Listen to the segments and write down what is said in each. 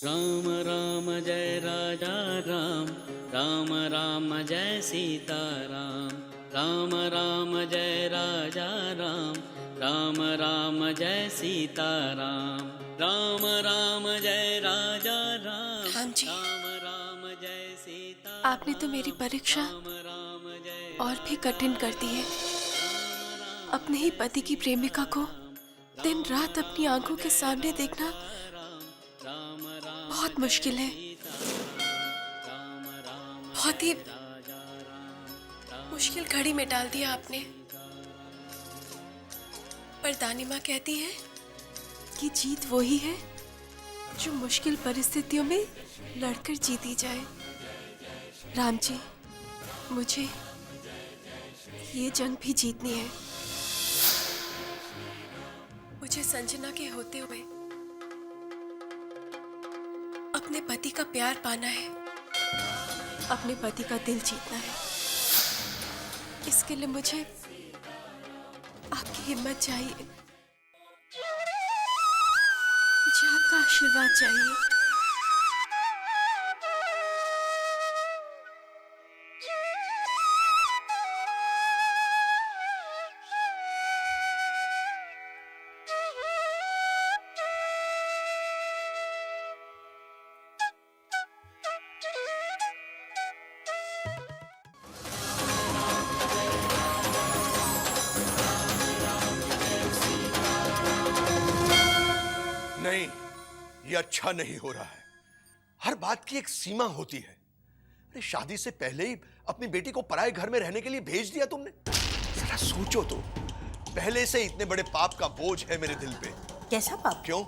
राम राम जय राजा राम, राम राम जय सीता राम, राम राम जय राजा राम, राम राम जय सीता राम, राम राम जय राजा राम, राम जी, राम राम जय सीता। आपने तो मेरी परीक्षा और भी कठिन कर दी है। अपने ही पति की प्रेमिका को दिन रात अपनी आंखों के सामने देखना बहुत मुश्किल है। बहुत ही मुश्किल घड़ी में डाल दिया आपने। पर दानिमा कहती है कि जीत वही है जो मुश्किल परिस्थितियों में लड़कर जीती जाए। राम जी, मुझे ये जंग भी जीतनी है। मुझे संजना के होते हुए अपने पति का प्यार पाना है, अपने पति का दिल जीतना है। इसके लिए मुझे आपकी हिम्मत चाहिए, मुझे आपका आशीर्वाद चाहिए। नहीं, ये अच्छा नहीं हो रहा है। हर बात की एक सीमा होती है। अरे शादी से पहले ही अपनी बेटी को पराये घर में रहने के लिए भेज दिया तुमने। जरा सोचो तो, पहले से इतने बड़े पाप का बोझ है मेरे दिल पे। कैसा पाप? क्यों?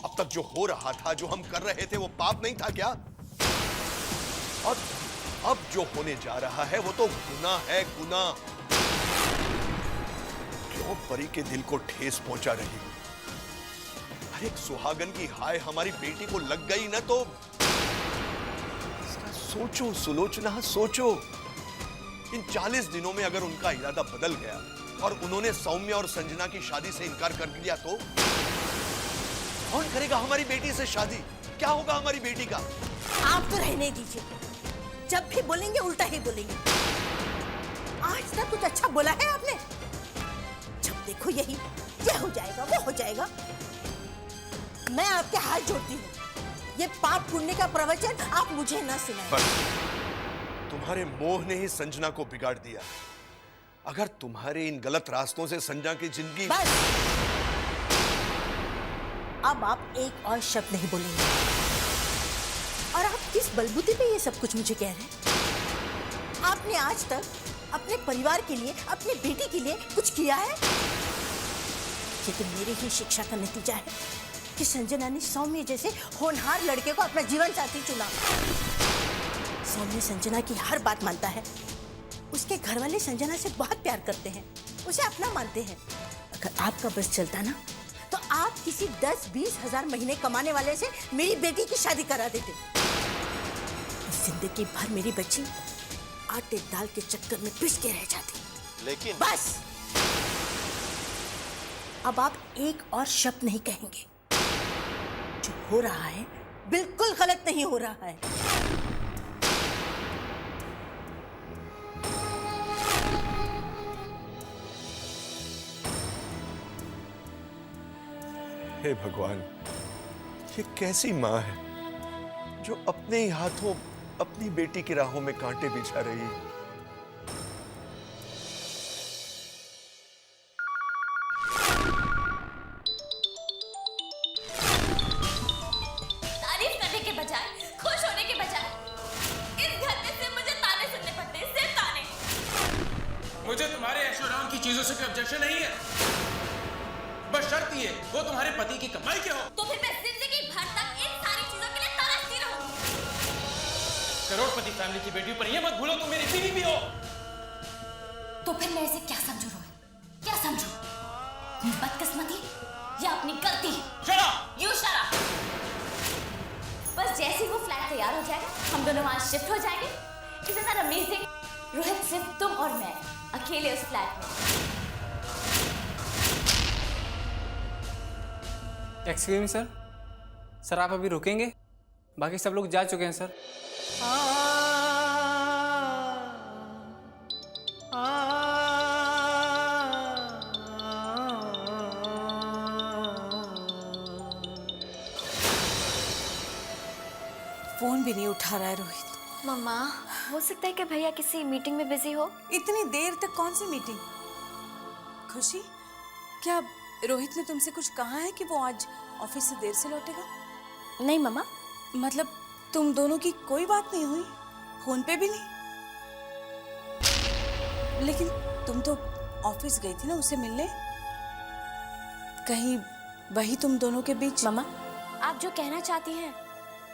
अब तक जो हो रहा था, जो हम कर रहे थे, वो पाप नहीं था क्या? और अब जो होने जा रहा है वो तो गुनाह है, गुनाह। क्यों परी के दिल को ठेस पहुंचा रही हो? अरे एक सुहागन की हाय हमारी बेटी को लग गई ना तो सोचो सुलोचना, सोचो। इन 40 दिनों में अगर उनका इरादा बदल गया और उन्होंने सौम्य और संजना की शादी से इनकार कर दिया तो कौन करेगा हमारी बेटी से शादी? क्या होगा हमारी बेटी का? आप तो रहने दीजिए, जब भी बोलेंगे उल्टा ही बोलेंगे। आज तक कुछ अच्छा बोला है आपने? जब देखो यही, ये हो जाएगा, वो हो जाएगा। मैं आपके हाथ जोड़ती हूँ, ये पाप पुण्य का प्रवचन आप मुझे ना सुनाएं। बस, तुम्हारे मोह ने ही संजना को बिगाड़ दिया। अगर तुम्हारे इन गलत रास्तों से संजना की जिंदगी। बस, अब आप एक और शब्द नहीं बोलेंगे। और आप किस बलबूते पे ये सब कुछ मुझे कह रहे हैं? आपने आज तक अपने परिवार के लिए, अपनी बेटी के लिए कुछ किया है? ये तो मेरी ही शिक्षा का नतीजा है कि संजना ने सौम्य जैसे होनहार लड़के को अपना जीवन साथी चुना। सौम्य संजना की हर बात मानता है। उसके घर वाले संजना से बहुत प्यार करते हैं, उसे अपना मानते हैं। अगर आपका बस चलता ना तो आप किसी 10-20 हजार महीने कमाने वाले से मेरी बेटी की शादी करा देते। जिंदगी भर मेरी बच्ची आटे दाल के चक्कर में पिस के रह जाती। लेकिन बस, अब आप एक और शब्द नहीं कहेंगे। जो हो रहा है बिल्कुल गलत नहीं हो रहा है। हे भगवान, ये कैसी माँ है जो अपने ही हाथों अपनी बेटी की राहों में कांटे बिछा रही है। तारीफ करने के बजाय, खुश होने के बजाय इस घर में सिर्फ मुझे ताने सुनने पड़ते हैं, सिर्फ ताने। मुझे तुम्हारे ऐशोआराम की चीजों से कोई ऑब्जेक्शन नहीं है, बस शर्त ये वो तुम्हारे पति की कमाई के हो। तो फिर मैं जिंदगी भर तक इन सारी चीजों के लिए तरसती रहूंगी। करोड़पति फैमिली की बेटी पर ये मत भूलो तुम मेरी बीवी भी हो। तो फिर मैं इसे क्या समझू रोहन? क्या समझू? अपनी बदकिस्मती या अपनी गलती? Shut up! You shut up! बस जैसे ही वो फ्लैट तैयार हो जाएगा, हम दोनों वहां शिफ्ट हो जाएंगे। Isn't that amazing? रोहित, सिर्फ तुम और मैं अकेले उस फ्लैट में। एक्सक्यूज मी सर, सर आप अभी रुकेंगे? बाकी सब लोग जा चुके हैं सर। फोन भी नहीं उठा रहा है रोहित। मम्मा, हो सकता है कि भैया किसी मीटिंग में बिजी हो। इतनी देर तक कौन सी मीटिंग? खुशी, क्या रोहित ने तुमसे कुछ कहा है कि वो आज ऑफिस से देर से लौटेगा? नहीं मम्मा। मतलब तुम दोनों की कोई बात नहीं हुई? फोन पे भी नहीं? लेकिन तुम तो ऑफिस गई थी ना उसे मिलने, कहीं वही तुम दोनों के बीच? मम्मा, आप जो कहना चाहती हैं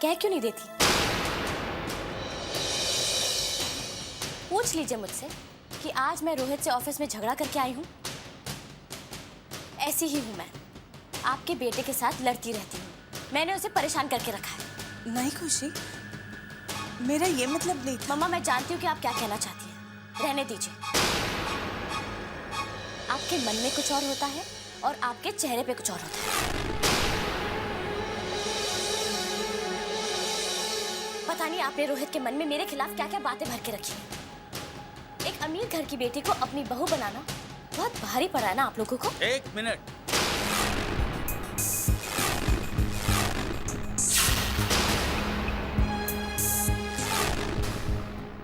कह क्यों नहीं देती? पूछ लीजिए मुझसे कि आज मैं रोहित से ऑफिस में झगड़ा करके आई हूँ। ऐसी ही हूँ मैं, आपके बेटे के साथ लड़ती रहती हूँ। मैंने उसे परेशान करके रखा है। नहीं खुशी, मेरा ये मतलब नहीं था। मम्मा, मैं जानती हूँ कि आप क्या कहना चाहती हैं, रहने दीजिए। आपके मन में कुछ और होता है और आपके चेहरे पे कुछ और होता है। पता नहीं आपने रोहित के मन में मेरे खिलाफ क्या क्या बातें भर के रखी हैं। एक अमीर घर की बेटी को अपनी बहू बनाना बहुत भारी पड़ा है ना आप लोगों को। एक मिनट,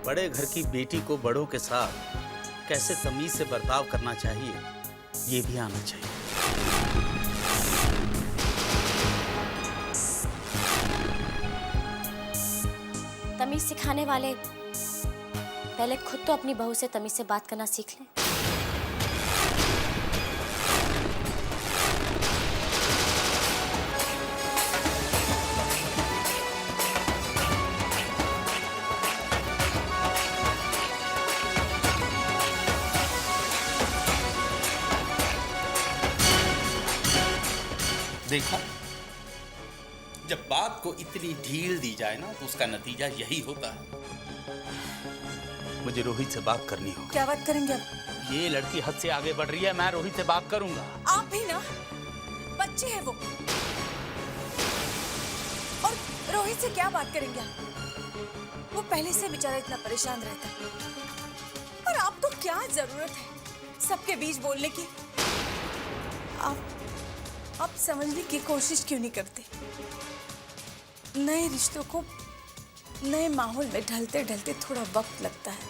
बड़े घर की बेटी को बड़ों के साथ कैसे तमीज से बर्ताव करना चाहिए ये भी आना चाहिए। तमीज सिखाने वाले पहले खुद तो अपनी बहू से तमीज से बात करना सीख लें। देखा, जब बात को इतनी ढील दी जाए ना तो उसका नतीजा यही होता है। मुझे रोहित से बात करनी होगी। क्या बात करेंगे आप? ये लड़की हद से आगे बढ़ रही है, मैं रोहित से बात करूंगा। आप भी ना, बच्चे हैं वो, और रोहित से क्या बात करेंगे आप? वो पहले से बेचारा इतना परेशान रहता है, और आपको क्या जरूरत है सबके बीच बोलने की? आप समझने की कोशिश क्यों नहीं करते? नए रिश्तों को नए माहौल में ढलते ढलते थोड़ा वक्त लगता है।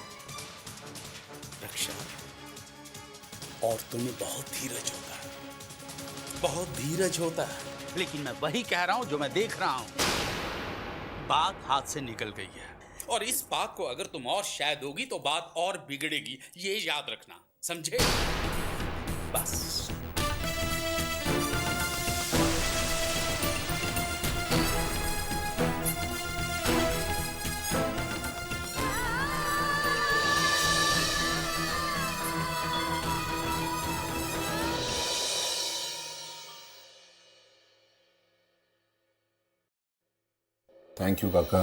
रक्षा, और तुम्हें बहुत धीरज होता है, बहुत धीरज होता है। लेकिन मैं वही कह रहा हूं जो मैं देख रहा हूं। बात हाथ से निकल गई है, और इस बात को अगर तुम और शायद होगी तो बात और बिगड़ेगी, ये याद रखना, समझे? बस। थैंक यू काका।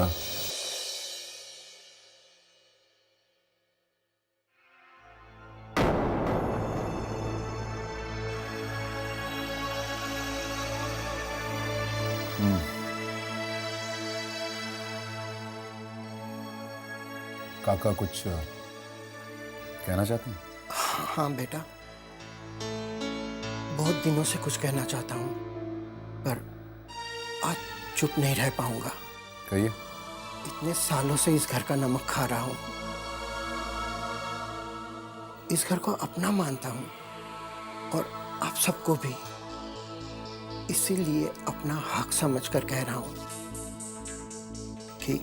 काका कुछ कहना चाहते हैं? हाँ बेटा, बहुत दिनों से कुछ कहना चाहता हूँ, पर आज चुप नहीं रह पाऊंगा। कहिए। इतने सालों से इस घर का नमक खा रहा हूँ, इस घर को अपना मानता हूँ, और आप सबको भी। इसीलिए अपना हक समझकर कह रहा हूँ कि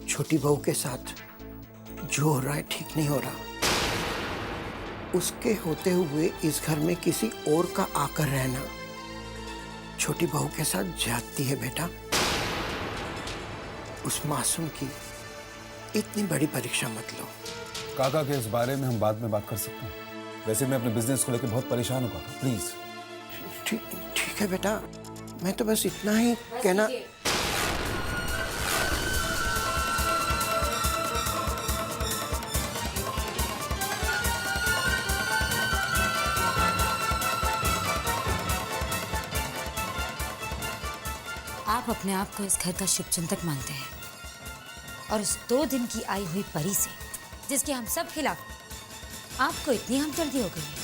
छोटी बहू के साथ जो हो रहा है ठीक नहीं हो रहा। उसके होते हुए इस घर में किसी और का आकर रहना छोटी बहू के साथ ज्यादती है बेटा। उस मासूम की इतनी बड़ी परीक्षा मत लो। काका के इस बारे में हम बाद में बात कर सकते हैं। वैसे मैं अपने बिजनेस को लेकर बहुत परेशान हूँ काका, प्लीज। ठीक है बेटा, मैं तो बस इतना ही कहना। आप आप अपने आप को इस घर का शुभचिंतक मानते हैं और उस 2 दिन की आई हुई परी से, जिसके हम सब खिलाफ आपको इतनी हमदर्दी हो गई है।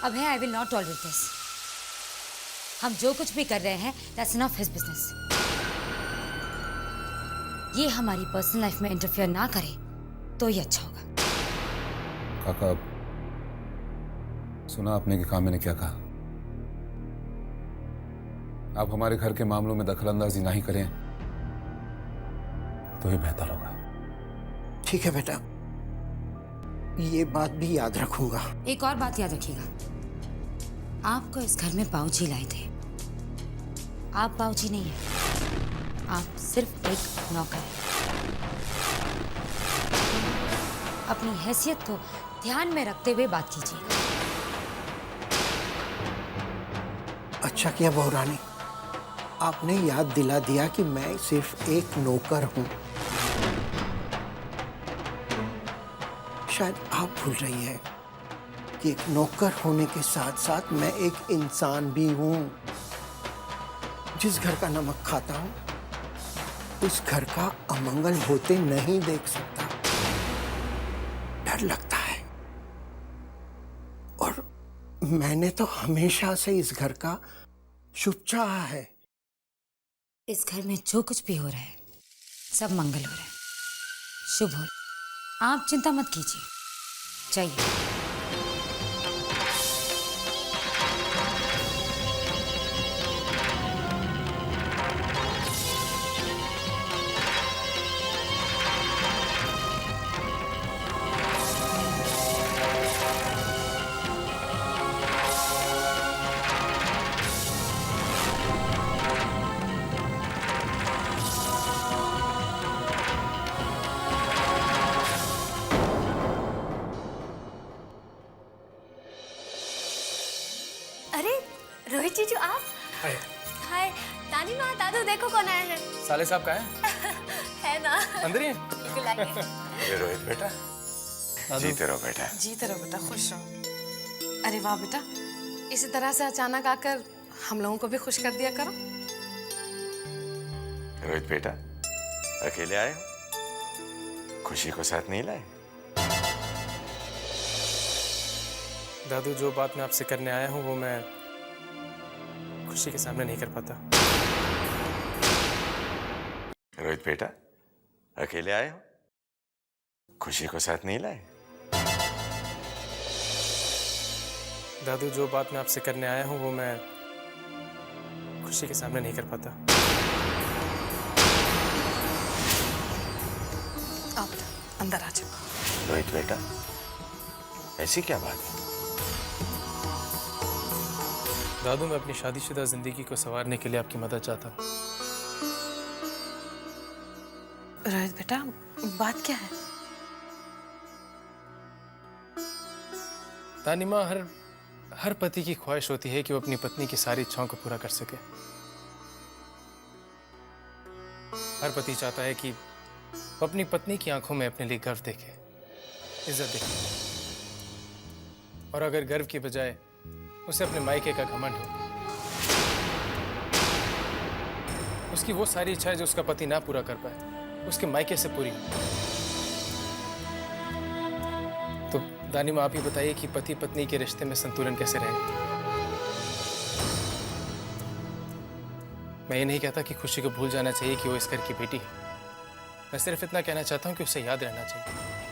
अब है I will not tolerate this. हम जो कुछ भी कर रहे हैं दैट्स नॉट हिज बिजनेस। ये हमारी पर्सनल लाइफ में इंटरफेयर ना करे तो ही अच्छा होगा। काका, सुना आपने कि कामे ने क्या कहा? आप हमारे घर के मामलों में दखलंदाजी नहीं करें तो ही बेहतर होगा। ठीक है बेटा, ये बात भी याद रखूंगा। एक और बात याद रखिएगा, आपको इस घर में बाबूजी लाए थे। आप बाबूजी नहीं हैं, आप सिर्फ एक नौकर हैं। अपनी हैसियत को ध्यान में रखते हुए बात कीजिए। अच्छा किया बहू रानी, आपने याद दिला दिया कि मैं सिर्फ एक नौकर हूं। शायद आप भूल रही है कि एक नौकर होने के साथ साथ मैं एक इंसान भी हूं। जिस घर का नमक खाता हूं उस घर का अमंगल होते नहीं देख सकता। डर लगता है। और मैंने तो हमेशा से इस घर का शुभ चाहा है। इस घर में जो कुछ भी हो रहा है सब मंगल हो रहा है, शुभ हो रहा है। आप चिंता मत कीजिए, चाहिए। अरे रोहित जीजू आप? हाय नानी माँ, दादू देखो कौन आया है। साले साहब का है? है ना? अंदर ही है? बिल्कुल आइए। ये रोहित बेटा, जीते रहो बेटा। जीते रहो बेटा, खुश रहो। अरे वाह बेटा, इसी तरह से अचानक आकर हम लोगों को भी खुश कर दिया करो। रोहित बेटा, अकेले आए हो? खुशी को साथ नहीं लाए? दादू, जो बात मैं आपसे करने आया हूँ वो मैं खुशी के सामने नहीं कर पाता। रोहित बेटा, अकेले आए हो? खुशी को साथ नहीं लाए? दादू, जो बात मैं आपसे करने आया हूँ वो मैं खुशी के सामने नहीं कर पाता। आप अंदर आ जाओ। रोहित बेटा, ऐसी क्या बात है? दादू, मैं अपनी शादीशुदा जिंदगी को संवारने के लिए आपकी मदद चाहता हूँ। रोहित बेटा, बात क्या है? तानिमा, हर पति की ख्वाहिश होती है कि वो अपनी पत्नी की सारी इच्छाओं को पूरा कर सके। हर पति चाहता है कि वो अपनी पत्नी की आंखों में अपने लिए गर्व देखे, इज्जत देखे, और अगर गर्व की बजाय उसे अपने मायके का घमंड हो, उसकी वो सारी इच्छाएं जो उसका पति ना पूरा कर पाए उसके मायके से पूरी हो। तो दानिमा, आप ही बताइए कि पति पत्नी के रिश्ते में संतुलन कैसे रहेगा? मैं ये नहीं कहता कि खुशी को भूल जाना चाहिए कि वो इस घर की बेटी है। मैं सिर्फ इतना कहना चाहता हूं कि उसे याद रहना चाहिए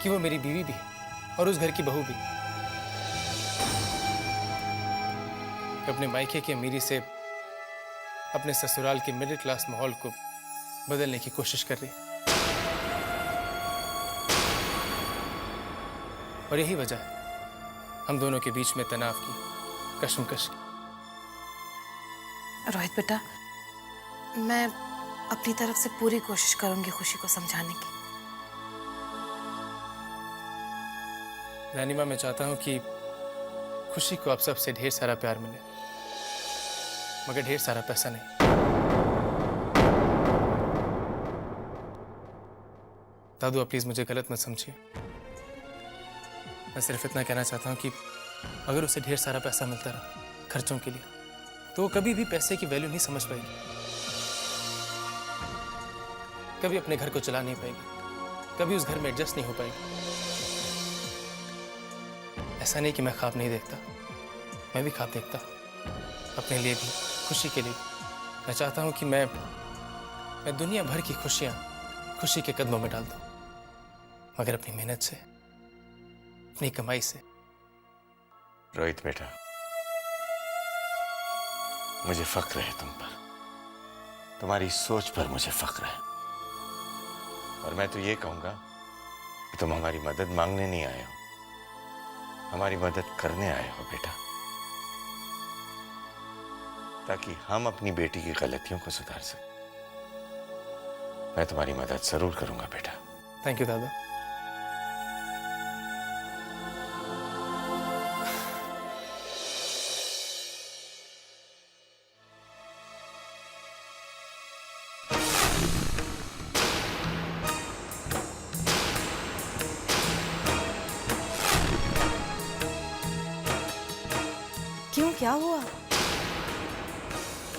कि वो मेरी बीवी भी है और उस घर की बहू भी। अपने मायके की अमीरी से अपने ससुराल के मिडिल क्लास माहौल को बदलने की कोशिश कर रही, और यही वजह है हम दोनों के बीच में तनाव की, कश्मकश की। रोहित बेटा, मैं अपनी तरफ से पूरी कोशिश करूंगी खुशी को समझाने की। नानिमा, मैं चाहता हूं कि खुशी को आप सबसे ढेर सारा प्यार मिले, मगर ढेर सारा पैसा नहीं। दादू, आप प्लीज मुझे गलत मत समझिए। मैं सिर्फ इतना कहना चाहता हूं कि अगर उसे ढेर सारा पैसा मिलता रहा खर्चों के लिए, तो वो कभी भी पैसे की वैल्यू नहीं समझ पाएगी, कभी अपने घर को चला नहीं पाएगी, कभी उस घर में एडजस्ट नहीं हो पाएगी। ऐसा नहीं कि मैं ख्वाब नहीं देखता, मैं भी ख्वाब देखता अपने लिए भी, खुशी के लिए। मैं चाहता हूं कि मैं दुनिया भर की खुशियां खुशी के कदमों में डाल दूं, मगर अपनी मेहनत से, अपनी कमाई से। रोहित बेटा, मुझे फख्र है तुम पर, तुम्हारी सोच पर मुझे फख्र है। और मैं तो ये कहूंगा कि तुम हमारी मदद मांगने नहीं आए हो, हमारी मदद करने आए हो बेटा, ताकि हम अपनी बेटी की गलतियों को सुधार सकें। मैं तुम्हारी मदद जरूर करूंगा बेटा। थैंक यू दादा। क्यों, क्या हुआ?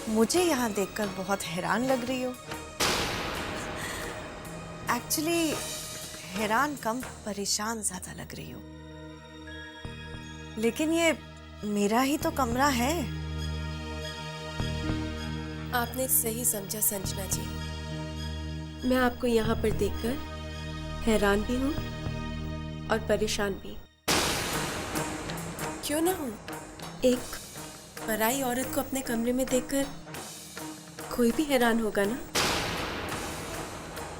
मुझे यहाँ देखकर बहुत हैरान लग रही हो। एक्चुअली हैरान कम, परेशान ज्यादा लग रही हो। लेकिन ये मेरा ही तो कमरा है। आपने सही समझा संजना जी। मैं आपको यहाँ पर देखकर हैरान भी हूँ और परेशान भी। क्यों ना हूँ? एक पराई औरत को अपने कमरे में देखकर कोई भी हैरान होगा ना।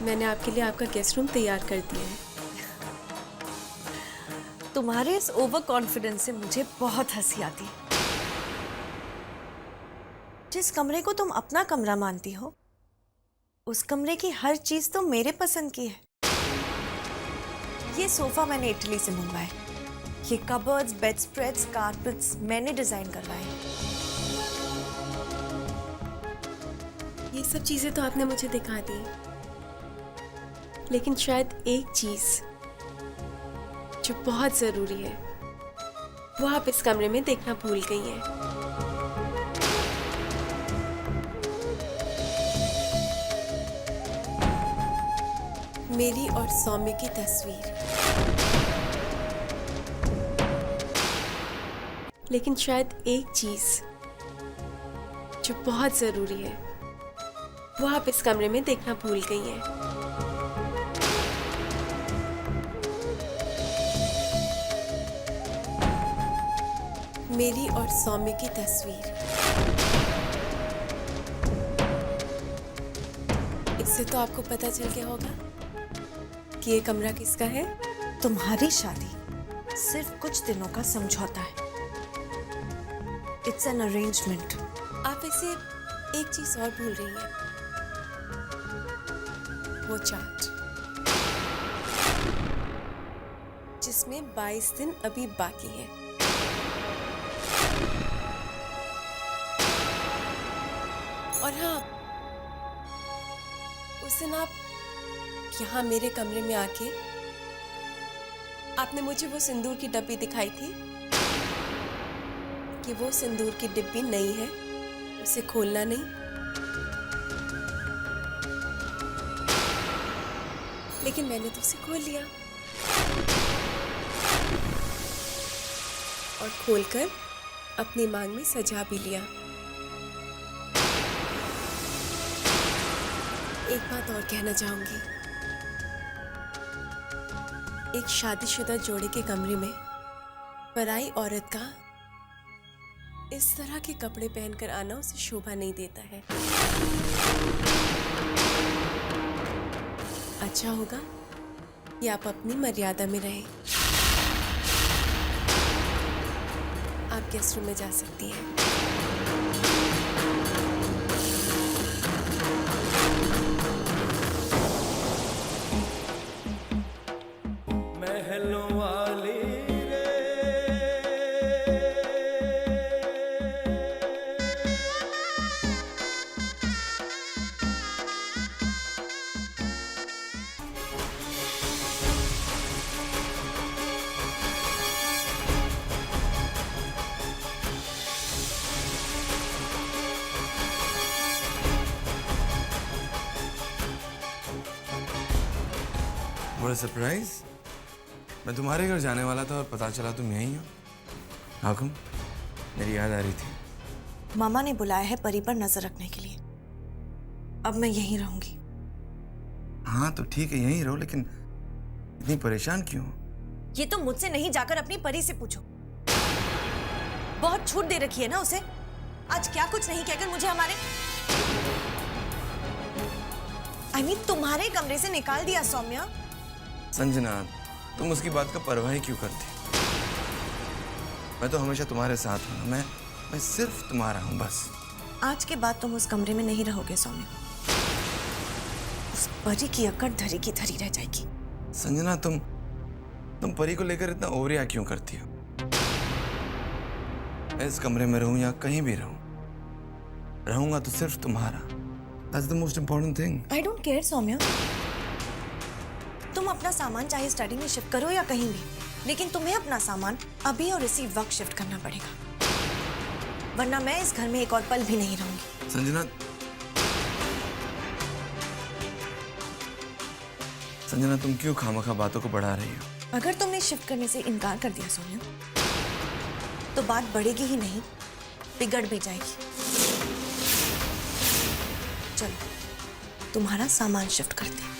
मैंने आपके लिए आपका गेस्ट रूम तैयार कर दिया है। तुम्हारे इस ओवर कॉन्फिडेंस से मुझे बहुत हंसी आती है। जिस कमरे को तुम अपना कमरा मानती हो, उस कमरे की हर चीज तो मेरे पसंद की है। ये सोफा मैंने इटली से मंगवाया, ये कबर्ड्स, बेड स्प्रेड्स, कारपेट्स मैंने डिजाइन करवाए। ये सब चीजें तो आपने मुझे दिखा दी, लेकिन शायद एक चीज जो बहुत जरूरी है वो आप इस कमरे में देखना भूल गई हैं। मेरी और सौम्य की तस्वीर। लेकिन शायद एक चीज जो बहुत जरूरी है वो आप इस कमरे में देखना भूल गई हैं। मेरी और सौम्य की तस्वीर। इससे तो आपको पता चल गया होगा कि ये कमरा किसका है। तुम्हारी शादी सिर्फ कुछ दिनों का समझौता है। It's an arrangement. आप इसे एक चीज और भूल रही हैं, वो चार्ट जिसमें 22 दिन अभी बाकी हैं। और हाँ, उस दिन आप यहाँ मेरे कमरे में आके आपने मुझे वो सिंदूर की डब्बी दिखाई थी कि वो सिंदूर की डिब्बी नई है, उसे खोलना नहीं। लेकिन मैंने तो उसे खोल लिया और खोलकर अपनी मांग में सजा भी लिया। एक बात और कहना चाहूंगी, एक शादीशुदा जोड़े के कमरे में पराई औरत का इस तरह के कपड़े पहनकर आना उसे शोभा नहीं देता है। अच्छा होगा कि आप अपनी मर्यादा में रहें। आप गेस्ट रूम में जा सकती हैं। महलों वाली बड़ा सरप्राइज। मैं तुम्हारे घर जाने वाला था और पता चला तुम यहीं हो। हाकुम, मेरी याद आ रही थी। मामा ने बुलाया है परी पर नजर रखने के लिए। अब मैं यहीं रहूंगी। हाँ तो ठीक है, यहीं रहो, लेकिन इतनी परेशान क्यों? ये तो मुझसे नहीं, जाकर अपनी परी से पूछो। बहुत छूट दे रखी है ना उसे। आज क्या कुछ नहीं कहकर मुझे हमारे तुम्हारे कमरे से निकाल दिया सौम्या। संजना, तुम उसकी बात का परवाह ही क्यों करती? मैं तो हमेशा तुम्हारे साथ हूँ। मैं सिर्फ तुम्हारा हूँ बस। आज के बाद तुम उस कमरे में नहीं रहोगे सौम्या। उस परी की अकड़ धरी की धरी रह जाएगी। संजना, तुम परी को लेकर इतना ओवररिएक्ट क्यों करती हो? मैं इस कमरे में रहूं या कहीं भी रहूंगा तो सिर्फ तुम्हारा। That's the most important thing. I don't care Saumya. तुम अपना सामान चाहे स्टडी में शिफ्ट करो या कहीं भी, लेकिन तुम्हें अपना सामान अभी और इसी वक्त शिफ्ट करना पड़ेगा, वरना मैं इस घर में एक और पल भी नहीं रहूंगी। संजना, तुम क्यों खामखा बातों को बढ़ा रही हो? अगर तुमने शिफ्ट करने से इनकार कर दिया सौम्या, तो बात बढ़ेगी ही नहीं, बिगड़ भी जाएगी। चलो तुम्हारा सामान शिफ्ट करते हैं।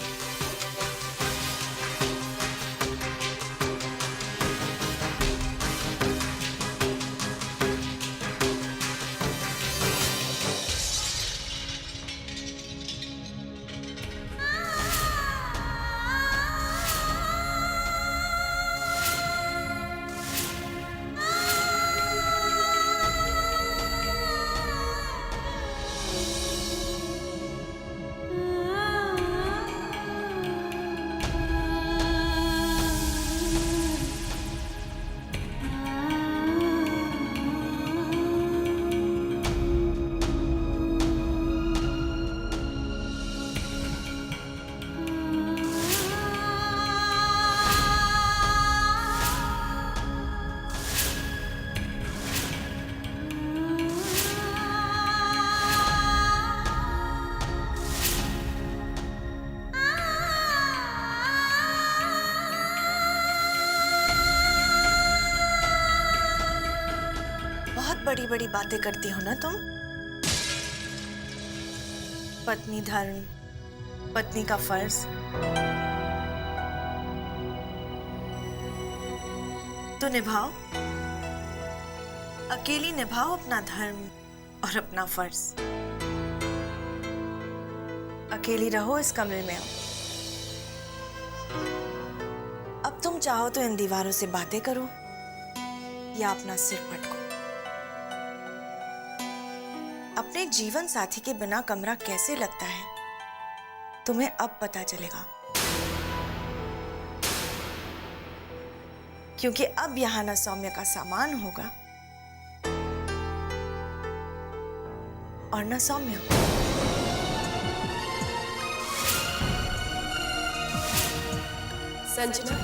बड़ी बड़ी बातें करती हो ना तुम। पत्नी धर्म, पत्नी का फर्ज। तो निभाओ, अकेली निभाओ अपना धर्म और अपना फर्ज। अकेली रहो इस कमरे में। अब तुम चाहो तो इन दीवारों से बातें करो या अपना सिर पटको। अपने जीवन साथी के बिना कमरा कैसे लगता है तुम्हें अब पता चलेगा, क्योंकि अब यहां ना सौम्य का सामान होगा और ना सौम्य। संजना,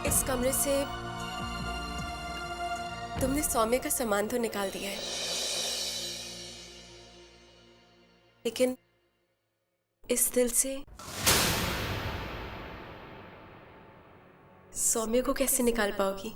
इस कमरे से तुमने सौम्य का सामान तो निकाल दिया है, लेकिन इस दिल से सौम्य को कैसे निकाल पाओगी?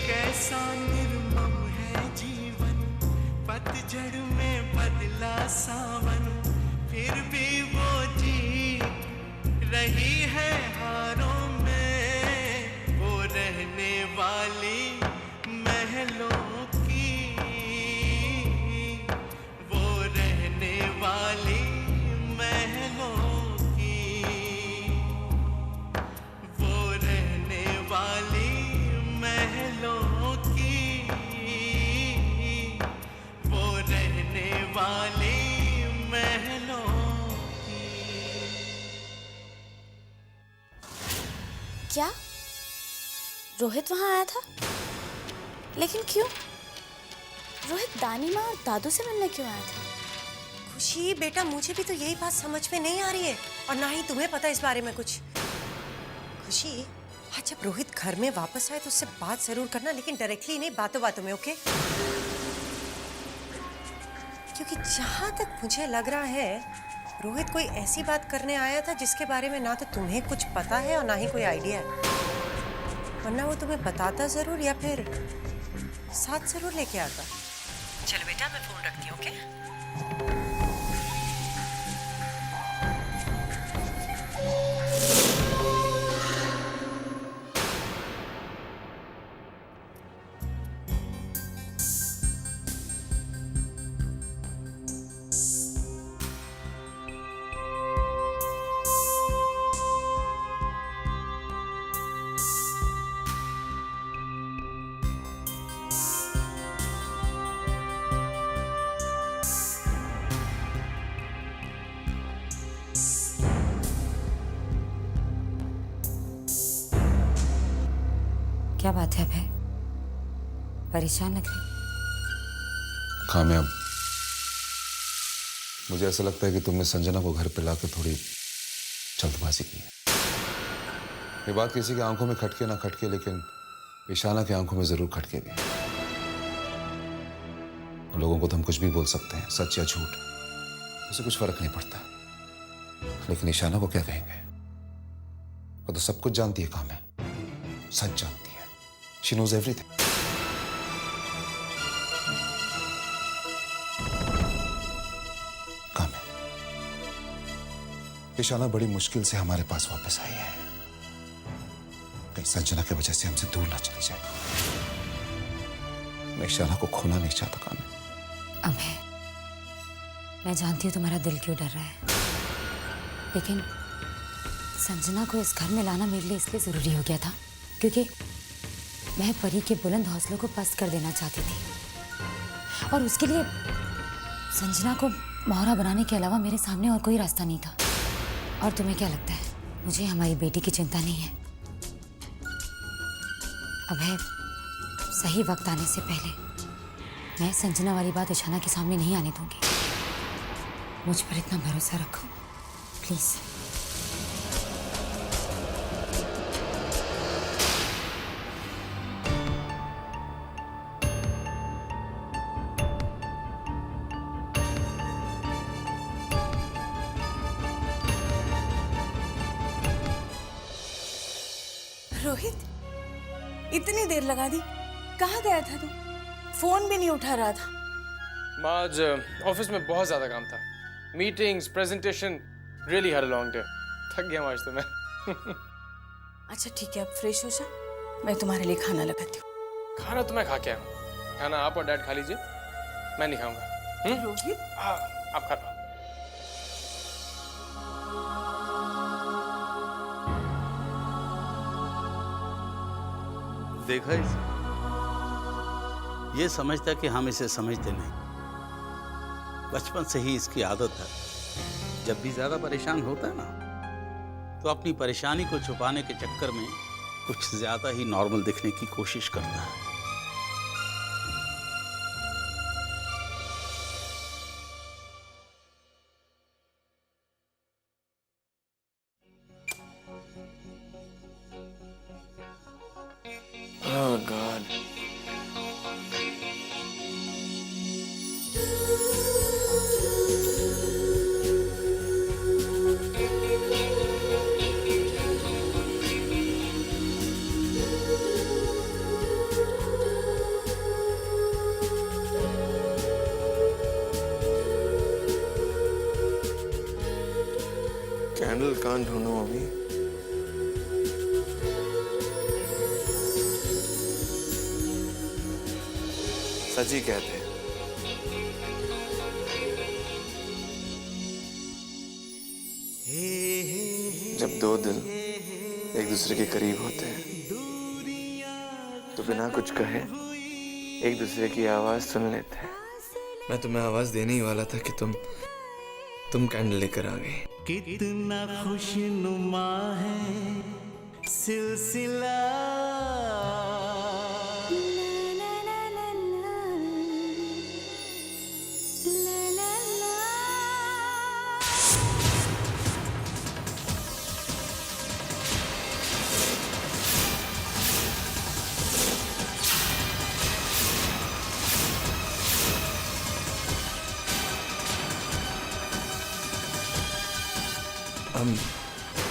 कैसा निर्मम है जीवन, पतझड़ में बदल पहला सावन फिर भी वो जीत रही है हारों में, वो रहने वाली महलों की, वो रहने वाली महलों की, वो रहने वाली महलों की, वो रहने वाली महलों की। क्या रोहित वहां आया था? लेकिन क्यों? रोहित दानी माँ और दादू से मिलने क्यों आया था? खुशी बेटा, मुझे भी तो यही बात समझ में नहीं आ रही है, और ना ही तुम्हें पता इस बारे में कुछ। खुशी, आज जब रोहित घर में वापस आए तो उससे बात जरूर करना, लेकिन डायरेक्टली नहीं, बातों बातों में, ओके? क्योंकि जहां तक मुझे लग रहा है रोहित कोई ऐसी बात करने आया था जिसके बारे में ना तो तुम्हें कुछ पता है और ना ही कोई आइडिया है, वरना वो तुम्हें बताता जरूर या फिर साथ जरूर लेके आता। चलो बेटा, मैं फोन रखती हूँ, ओके? क्या बात है अभय? परेशान लग रहे? कामयाब, मुझे ऐसा लगता है कि तुमने संजना को घर पे लाकर थोड़ी जल्दबाजी की है। ये बात किसी की आंखों में खटके ना खटके, लेकिन ईशाना की आंखों में जरूर खटकेगी। लोगों को तो हम कुछ भी बोल सकते हैं, सच या झूठ, उसे कुछ फर्क नहीं पड़ता, लेकिन ईशाना को क्या कहेंगे? वो तो सब कुछ जानती है काम है, सच जानती है। She knows everything. काम है। ईशाना बड़ी मुश्किल से हमारे पास वापस आई है, कहीं संजना की वजह से हमसे दूर ना चली जाए। मैं ईशाना को खोना नहीं चाहता काम है। अभय, मैं जानती हूँ तुम्हारा दिल क्यों डर रहा है, लेकिन संजना को इस घर में लाना मेरे लिए इसलिए जरूरी हो गया था क्योंकि मैं परी के बुलंद हौसलों को पस्त कर देना चाहती थी, और उसके लिए संजना को मोहरा बनाने के अलावा मेरे सामने और कोई रास्ता नहीं था। और तुम्हें क्या लगता है मुझे हमारी बेटी की चिंता नहीं है? अभय, सही वक्त आने से पहले मैं संजना वाली बात ईशाना के सामने नहीं आने दूंगी। मुझ पर इतना भरोसा रखो प्लीज। रोहित, इतनी देर लगा दी, कहाँ गया था तू? फोन भी नहीं उठा रहा था। माँ, आज ऑफिस में बहुत ज्यादा काम था, meetings, presentation, really had a long day. थक गया आज तो मैं। अच्छा ठीक है, अब फ्रेश हो जा, मैं तुम्हारे लिए खाना लगाती हूँ। खाना तो मैं खा के आया हूँ, खाना आप और डैड खा लीजिए, मैं नहीं खाऊंगा। रोहित, आप खा लो। देखा इसे, ये समझता कि हम इसे समझते नहीं। बचपन से ही इसकी आदत है, जब भी ज्यादा परेशान होता है ना, तो अपनी परेशानी को छुपाने के चक्कर में कुछ ज्यादा ही नॉर्मल दिखने की कोशिश करता है। Oh God. कैंडल कहाँ ढूंढूं अभी? सच ही कहते हैं, जब दो दिल एक दूसरे के करीब होते हैं तो बिना कुछ कहे एक दूसरे की आवाज सुन लेते हैं। मैं तुम्हें आवाज देने ही वाला था कि तुम कैंडल लेकर आ गई। कितना खुशनुमा है सिलसिला,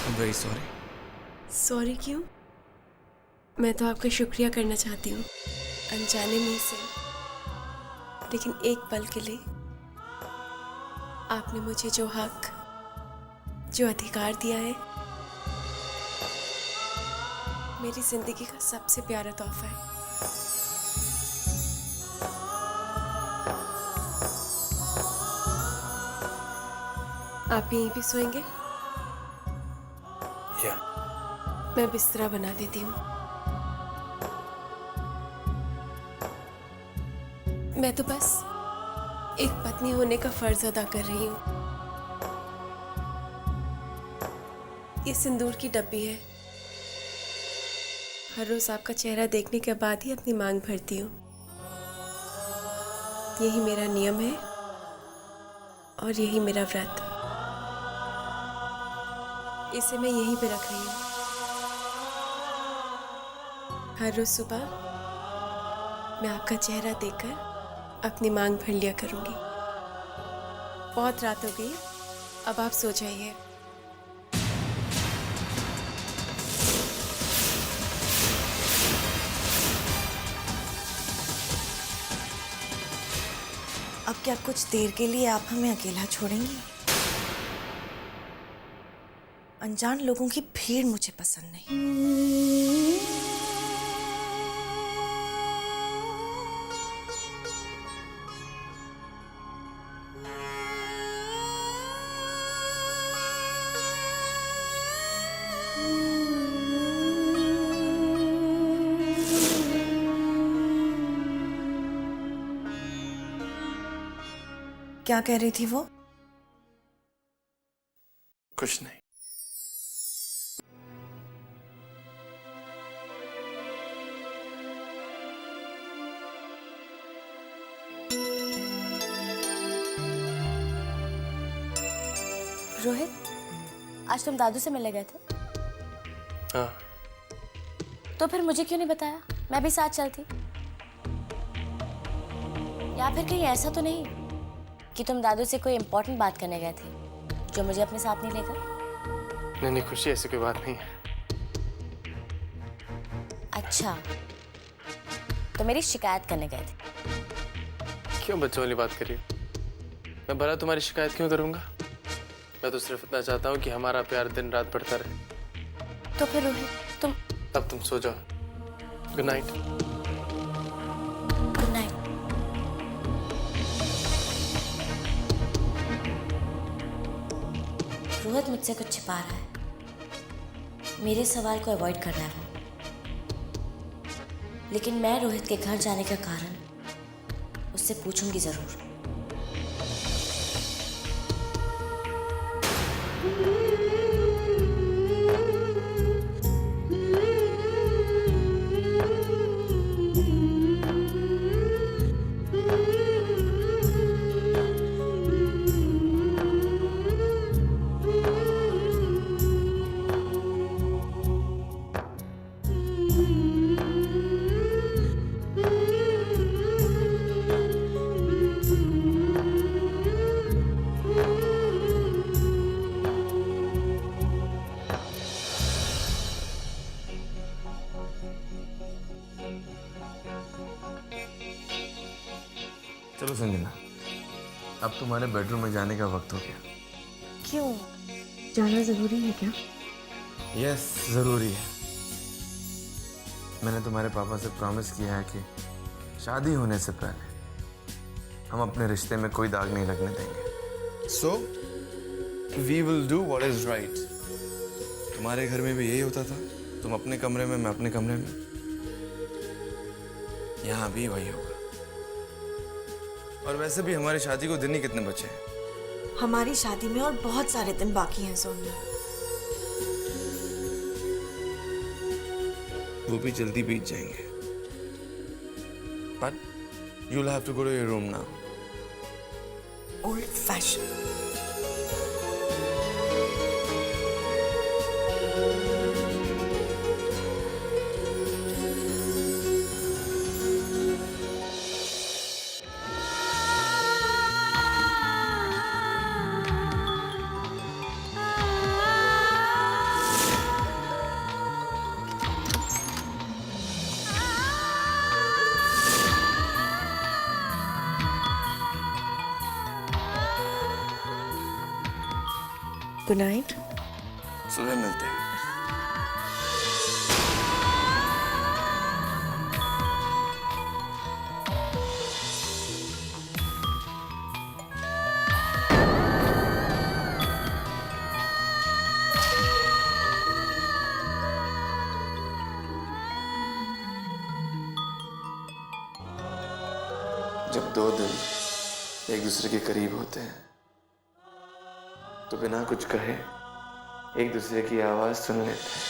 I'm very sorry. सॉरी क्यों? मैं तो आपका शुक्रिया करना चाहती हूँ, अनजाने में से। लेकिन एक पल के लिए आपने मुझे जो हक, जो अधिकार दिया है, मेरी जिंदगी का सबसे प्यारा तोहफा है। आप यहीं पे सोएंगे? मैं बिस्तरा बना देती हूँ। मैं तो बस एक पत्नी होने का फर्ज अदा कर रही हूँ। ये सिंदूर की डब्बी है। हर रोज आपका चेहरा देखने के बाद ही अपनी मांग भरती हूँ। यही मेरा नियम है और यही मेरा व्रत। इसे मैं यहीं पे रख रही हूँ। हर रोज सुबह मैं आपका चेहरा देखकर अपनी मांग भर लिया करूंगी। बहुत रात हो गई, अब आप सो जाइए। अब क्या कुछ देर के लिए आप हमें अकेला छोड़ेंगी? अनजान लोगों की भीड़ मुझे पसंद नहीं। क्या कह रही थी वो? कुछ नहीं। रोहित, आज तुम दादू से मिलने गए थे? हाँ। तो फिर मुझे क्यों नहीं बताया? मैं भी साथ चलती। या फिर कहीं ऐसा तो नहीं कि तुम दादू से कोई इम्पोर्टेंट बात करने गए थे जो मुझे अपने साथ नहीं लेकर? नहीं खुशी, ऐसी कोई बात नहीं है। अच्छा, तो मेरी शिकायत करने गए थे? क्यों बच्चों वाली बात करिए? मैं भला तुम्हारी शिकायत क्यों करूंगा? मैं तो सिर्फ इतना चाहता हूँ कि हमारा प्यार दिन रात बढ़ता रहे। तो फिर रोहित अब तुम सो जाओ। Good night. Good night. Rohit मुझसे कुछ छिपा रहा है। मेरे सवाल को अवॉइड कर रहा है वो। लेकिन मैं रोहित के घर जाने का कारण उससे पूछूंगी जरूर। चलो संजना, अब तुम्हारे बेडरूम में जाने का वक्त हो गया। क्यों? जाना ज़रूरी है क्या? यस, ज़रूरी है। मैंने तुम्हारे पापा से प्रॉमिस किया है कि शादी होने से पहले हम अपने रिश्ते में कोई दाग नहीं लगने देंगे। So we will do what is right. तुम्हारे घर में भी यही होता था, तुम अपने कमरे में, मैं अपने कमरे में। यहाँ भी वही होगा। और वैसे भी हमारी शादी को दिन ही कितने बचे हैं? हमारी शादी में और बहुत सारे दिन बाकी हैं सोनिया। वो भी जल्दी बीत जाएंगे। But you will have to go to your room now. Old fashion. Good night. सुबह मिलते हैं। जब दो दिल एक दूसरे के करीब होते हैं तो बिना कुछ कहे एक दूसरे की आवाज सुन लेते हैं।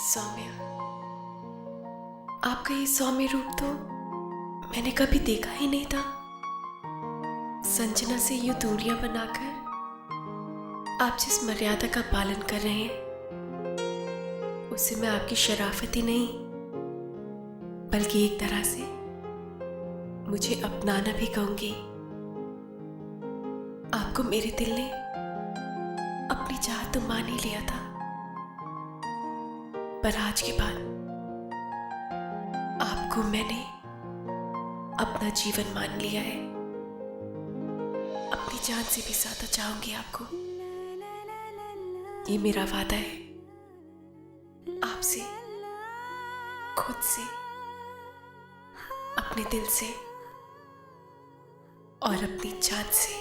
सौम्य, आपका ये सौम्य रूप तो मैंने कभी देखा ही नहीं था। संजना से यूं दूरियां बनाकर आप जिस मर्यादा का पालन कर रहे हैं उससे मैं आपकी शराफत ही नहीं बल्कि एक तरह से मुझे अपनाना भी कहूंगी। आपको मेरे दिल ने अपनी चाहत तो मान ही लिया था, पर आज के बाद आपको मैंने अपना जीवन मान लिया है। अपनी जान से भी ज्यादा चाहूंगी आपको। ये मेरा वादा है आपसे, खुद से, अपने दिल से और अपनी जान से।